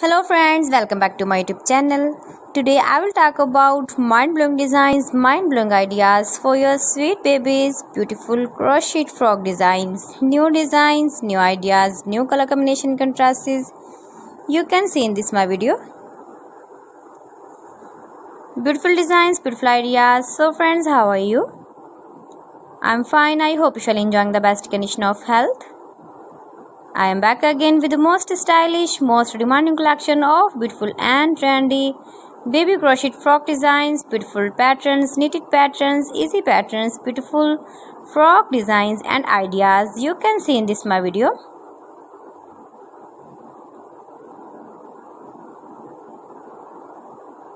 Hello friends, welcome back to my YouTube channel. Today I will talk about mind-blowing designs, mind-blowing ideas for your sweet babies, beautiful crochet frog designs, new ideas, new color combination contrasts. You can see in this my video. Beautiful designs, beautiful ideas. So friends, how are you? I'm fine. I hope you shall enjoying the best condition of health. I am back again with the most stylish, most demanding collection of beautiful and trendy baby crochet frock designs, beautiful patterns, knitted patterns, easy patterns, beautiful frock designs and ideas you can see in this my video.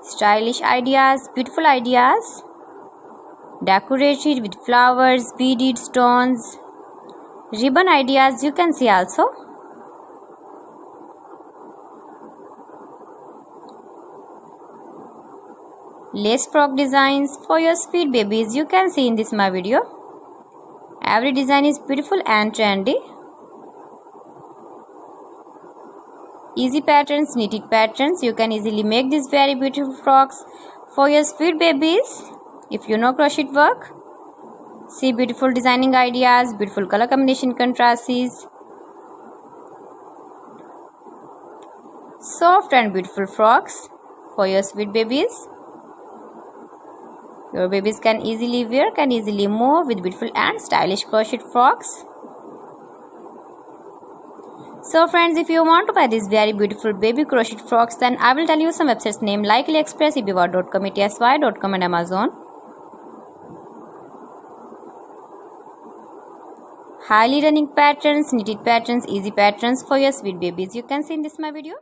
Stylish ideas, beautiful ideas, decorated with flowers, beaded stones, ribbon ideas you can see also. Lace frock designs for your sweet babies you can see in this my video. Every design is beautiful and trendy. Easy patterns, knitted patterns, you can easily make these very beautiful frocks for your sweet babies if you know crochet work. See beautiful designing ideas, beautiful color combination contrasts, soft and beautiful frocks for your sweet babies. Your babies can easily wear, can easily move with beautiful and stylish crochet frocks. So friends, if you want to buy these very beautiful baby crochet frocks, then I will tell you some websites name like AliExpress, eBay.com, ETSY.com and Amazon. Highly running patterns, knitted patterns, easy patterns for your sweet babies you can see in this my video.